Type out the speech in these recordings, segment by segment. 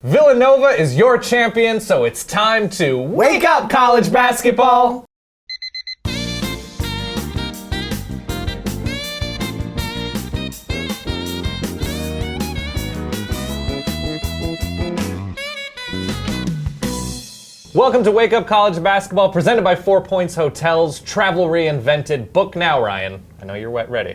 Villanova is your champion, so it's time to wake up, college basketball! Welcome to Wake Up College Basketball, presented by 4 Points Hotels. Travel reinvented. Book now, Ryan. I know you're ready.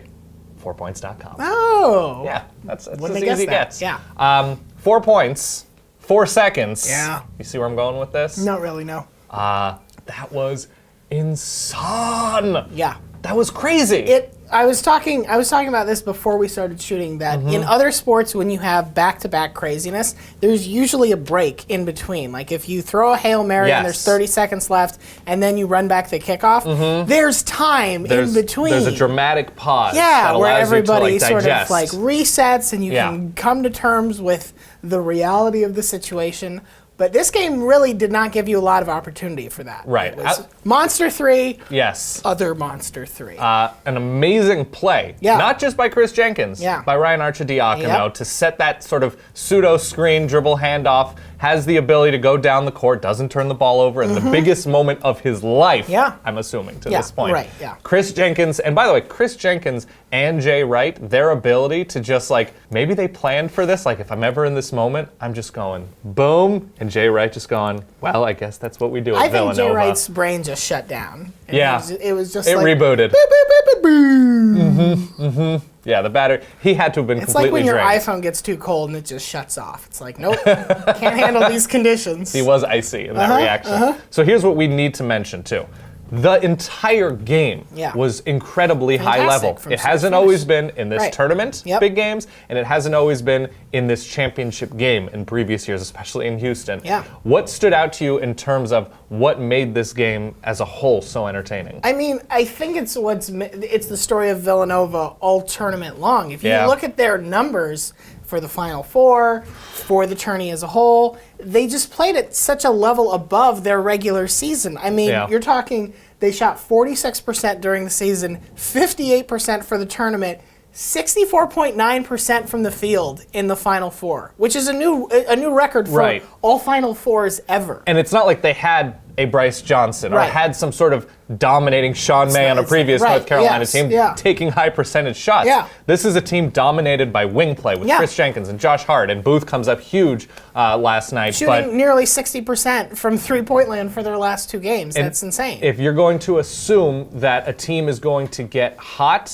4points.com. Oh! Yeah, that's as Wouldn't easy as it gets. Yeah. 4 points, 4 seconds. Yeah. You see where I'm going with this? Not really, no. That was insane. Yeah. That was crazy. I was talking about this before we started shooting, that in other sports, when you have back-to-back craziness, there's usually a break in between. Like if you throw a Hail Mary and there's 30 seconds left, and then you run back the kickoff, there's time in between. There's a dramatic pause. Yeah, that where allows everybody you to, sort digest. of like resets and you can come to terms with the reality of the situation. But this game really did not give you a lot of opportunity for that. Right. It was Monster 3. Yes. Other Monster 3. An amazing play. Yeah. Not just by Chris Jenkins. Yeah. By Ryan Arcidiacono to set that sort of pseudo screen dribble handoff. Has the ability to go down the court, doesn't turn the ball over in the biggest moment of his life, I'm assuming, to this point. Right, yeah. Chris Jenkins, and by the way, Chris Jenkins and Jay Wright, their ability to just like, maybe they planned for this, like if I'm ever in this moment, I'm just going boom, and Jay Wright just going, well, I guess that's what we do at Villanova. I think Jay Wright's brain just shut down. And it was just it like... rebooted. Boop, boop, boop, boop, boop. Yeah, the battery, he had to have been It's completely like when your drained. iPhone gets too cold and it just shuts off. It's like, nope, can't handle these conditions. He was icy in that reaction. So here's what we need, to mention too. The entire game was incredibly high level. It hasn't always been in this tournament, big games, and it hasn't always been in this championship game in previous years, especially in Houston. What stood out to you in terms of what made this game as a whole so entertaining? I mean, I think it's the story of Villanova all tournament long. If you look at their numbers for the Final Four, for the tourney as a whole, they just played at such a level above their regular season. I mean, you're talking, they shot 46% during the season, 58% for the tournament, 64.9% from the field in the Final Four, which is a new record for all Final Fours ever. And it's not like they had a Bryce Johnson or had some sort of dominating Sean May on a previous North Carolina team taking high percentage shots. This is a team dominated by wing play with Chris Jenkins and Josh Hart, and Booth comes up huge last night. Shooting nearly 60% from three-point land for their last 2 games. That's insane. If you're going to assume that a team is going to get hot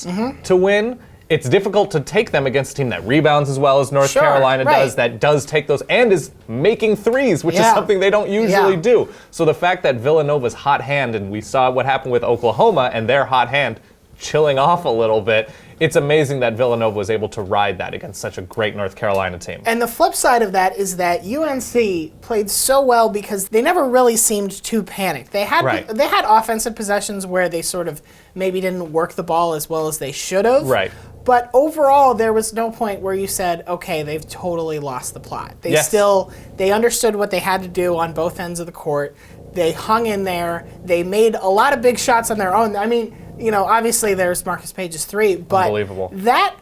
to win, it's difficult to take them against a team that rebounds as well as North Carolina does, that does take those, and is making threes, which is something they don't usually do. So the fact that Villanova's hot hand, and we saw what happened with Oklahoma and their hot hand chilling off a little bit, it's amazing that Villanova was able to ride that against such a great North Carolina team. And the flip side of that is that UNC played so well because they never really seemed too panicked. They had offensive possessions where they sort of maybe didn't work the ball as well as they should have. But overall, there was no point where you said, okay, they've totally lost the plot. They understood what they had to do on both ends of the court. They hung in there. They made a lot of big shots on their own. I mean, you know, obviously there's Marcus Page's 3, but unbelievable. That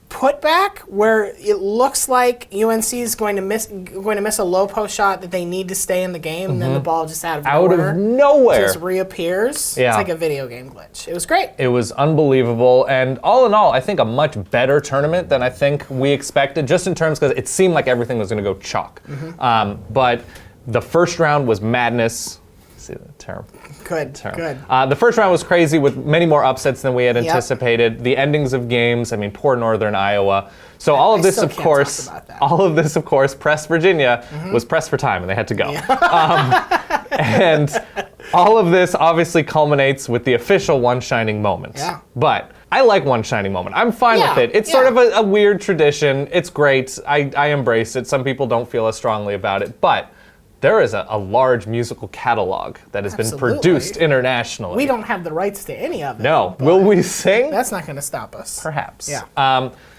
putback where it looks like UNC is going to miss a low post shot that they need to stay in the game, and then the ball just out of nowhere just reappears. It's like a video game glitch. It was great. It was unbelievable, and all in all, I think a much better tournament than I think we expected, just in terms, because it seemed like everything was going to go chalk. But the first round was madness. See the term. Good. The first round was crazy with many more upsets than we had anticipated. The endings of games, I mean, poor Northern Iowa. So all of this, of course, pressed Virginia was pressed for time, and they had to go. And all of this obviously culminates with the official One Shining Moment. But I like One Shining Moment. I'm fine with it. It's sort of a weird tradition. It's great. I embrace it. Some people don't feel as strongly about it, but there is a large musical catalog that has been produced internationally. We don't have the rights to any of it. No. Will we sing? That's not going to stop us. Perhaps.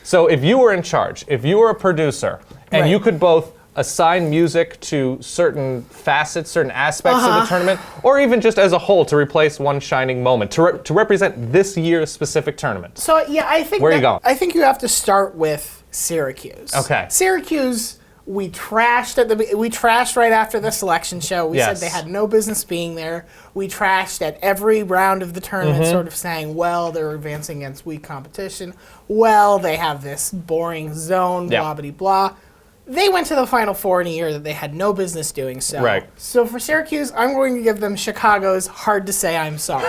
So if you were in charge, if you were a producer, and you could both assign music to certain facets, certain aspects of the tournament, or even just as a whole to replace One Shining Moment, to represent this year's specific tournament. So, I think where are you going? I think you have to start with Syracuse. Okay. Syracuse We trashed right after the selection show. We said they had no business being there. We trashed at every round of the tournament, sort of saying, well, they're advancing against weak competition. Well, they have this boring zone, blah, blah, blah. They went to the Final Four in a year that they had no business doing so. Right. So for Syracuse, I'm going to give them Chicago's hard to say I'm sorry.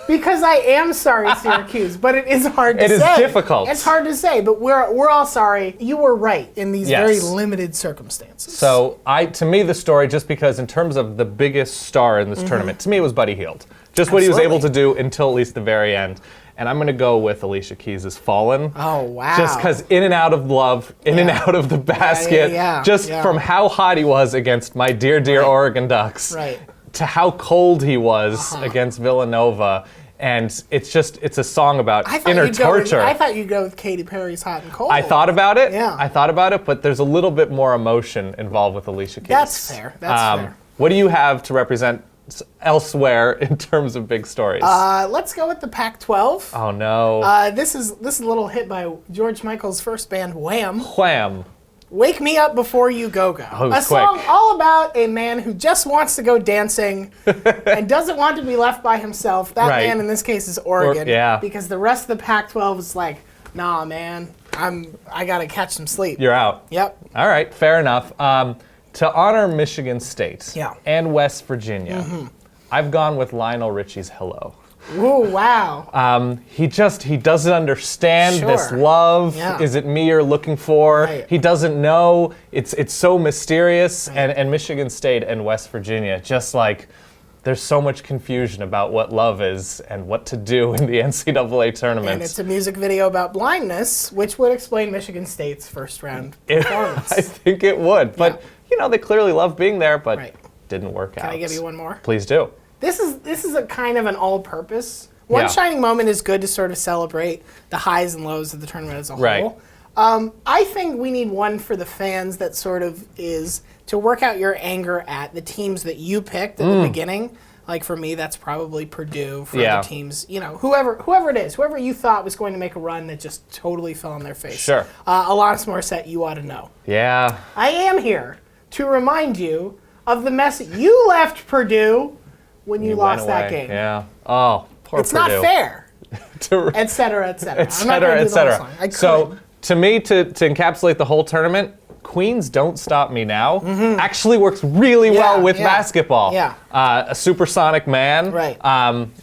Because I am sorry, Syracuse, but it is hard to say. It is difficult. It's hard to say, but we're all sorry. You were right in these very limited circumstances. So to me, the story, just because in terms of the biggest star in this tournament, to me it was Buddy Hield. Just what he was able to do until at least the very end. And I'm going to go with Alicia Keys' Fallen. Oh, wow. Just because in and out of love, in and out of the basket, from how hot he was against my dear, dear Oregon Ducks, to how cold he was against Villanova. And it's a song about inner torture. I thought you'd go with Katy Perry's Hot and Cold. I thought about it. Yeah. I thought about it, but there's a little bit more emotion involved with Alicia Keys. That's fair. That's fair. What do you have to represent elsewhere in terms of big stories? Let's go with the Pac-12. Oh no. This is a little hit by George Michael's first band, Wham. Wham. Wake Me Up Before You Go Go. Oh, a song all about a man who just wants to go dancing and doesn't want to be left by himself. That man in this case is Oregon. Because the rest of the Pac-12 is like, nah, man, I gotta catch some sleep. You're out. Yep. All right, fair enough. To honor Michigan State and West Virginia, I've gone with Lionel Richie's Hello. Ooh, wow. He doesn't understand this love. Is it me you're looking for? He doesn't know. It's so mysterious. And Michigan State and West Virginia, just like, there's so much confusion about what love is and what to do in the NCAA tournament. And it's a music video about blindness, which would explain Michigan State's first round performance. I think it would. But, they clearly loved being there, but didn't work out. Can I give you one more? Please do. This is a kind of an all-purpose. One shining moment is good to sort of celebrate the highs and lows of the tournament as a whole. I think we need one for the fans that sort of is to work out your anger at the teams that you picked at the beginning. Like for me, that's probably Purdue. For other teams, whoever it is, whoever you thought was going to make a run that just totally fell on their face. Sure. Alanis Morissette, you ought to know. Yeah. I am here to remind you of the mess you left Purdue when you lost that game. Yeah. Oh, poor Purdue. It's not fair. Et cetera, et cetera. Et cetera, et cetera. So, to me, to encapsulate the whole tournament, Queens Don't Stop Me Now actually works really well with basketball. Yeah. A supersonic man. Right.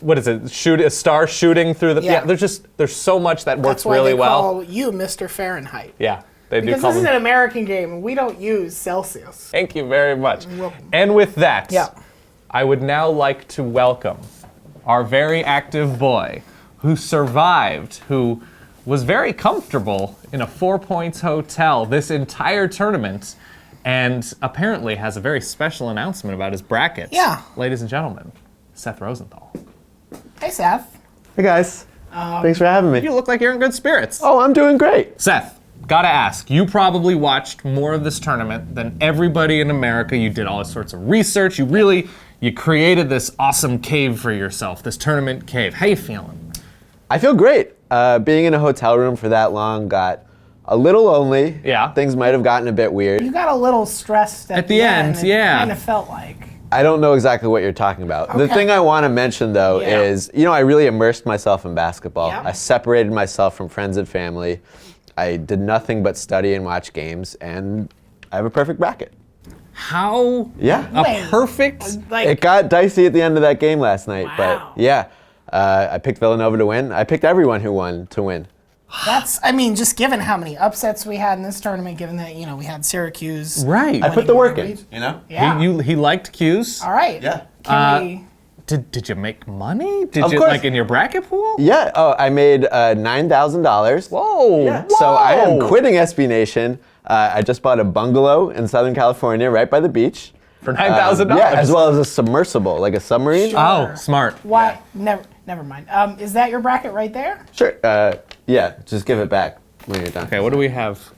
What is it? A star shooting through the. Yeah. There's so much that works really well. That's why they call you Mr. Fahrenheit. Yeah. They do because this is an American game, and we don't use Celsius. Thank you very much. And with that, I would now like to welcome our very active boy who survived, who was very comfortable in a 4 Points hotel this entire tournament, and apparently has a very special announcement about his bracket. Yeah. Ladies and gentlemen, Seth Rosenthal. Hey, Seth. Hey, guys. Thanks for having me. You look like you're in good spirits. Oh, I'm doing great. Seth. Gotta ask, you probably watched more of this tournament than everybody in America. You did all sorts of research. You created this awesome cave for yourself, this tournament cave. How you feeling? I feel great. Being in a hotel room for that long got a little lonely. Yeah. Things might have gotten a bit weird. You got a little stressed at the end. It kind of felt like. I don't know exactly what you're talking about. Okay. The thing I want to mention, though, is, I really immersed myself in basketball. I separated myself from friends and family. I did nothing but study and watch games, and I have a perfect bracket. How? Yeah. Perfect? It got dicey at the end of that game last night, but I picked Villanova to win. I picked everyone who won to win. Just given how many upsets we had in this tournament, given that, we had Syracuse. Right. I put the work in, Yeah. He liked Q's? All right. Yeah. Can we... Did you make money? Of course. Like in your bracket pool? Yeah. Oh, I made $9,000. Whoa. Yeah. Whoa. So I am quitting SB Nation. I just bought a bungalow in Southern California, right by the beach. For $9,000? Yeah, as well as a submersible, like a submarine. Sure. Oh, smart. Why? Yeah. Never mind. Is that your bracket right there? Sure. Yeah. Just give it back when you're done. Okay. What do we have?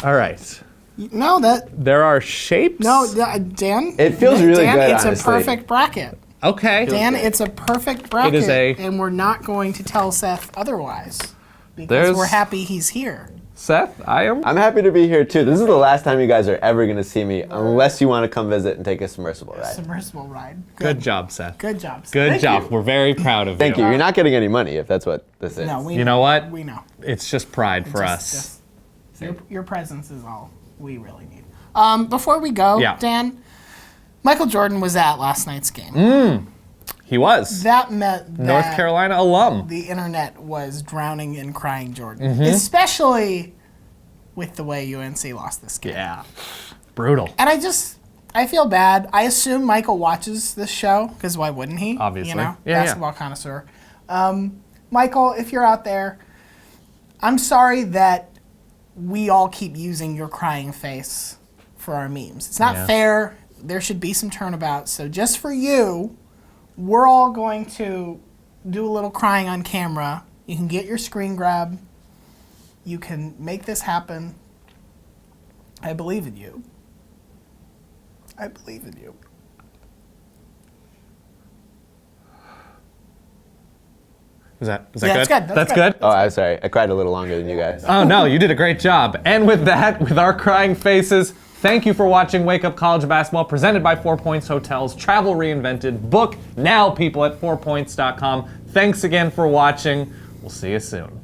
All right. No, there are shapes. No, Dan. It feels really Dan, good. It's honestly. a perfect bracket. Okay. Dan, it's a perfect bracket, It is and we're not going to tell Seth otherwise because we're happy he's here. Seth, I'm happy to be here too. This is the last time you guys are ever going to see me, unless you want to come visit and take a submersible ride. Submersible ride. Good job, Seth. Good job, Seth. Good job. We're very proud of you. Thank you. You're not getting any money if that's what this is. No, You know what? We know. It's just pride for us. Your presence is all we really need. Before we go, Dan, Michael Jordan was at last night's game. He was. That meant that North Carolina alum. the internet was drowning in crying Jordan, especially with the way UNC lost this game. Yeah. Brutal. And I feel bad. I assume Michael watches this show, because why wouldn't he? Obviously. You know, basketball connoisseur. Michael, if you're out there, I'm sorry that we all keep using your crying face for our memes. It's not fair. There should be some turnabout. So just for you, we're all going to do a little crying on camera. You can get your screen grab. You can make this happen. I believe in you. I believe in you. Is that good? That's good. That's good? Oh, I'm sorry. I cried a little longer than you guys. Oh, no, you did a great job. And with that, with our crying faces, thank you for watching Wake Up College Basketball, presented by 4 Points Hotels. Travel reinvented. Book now, people, at 4points.com. Thanks again for watching. We'll see you soon.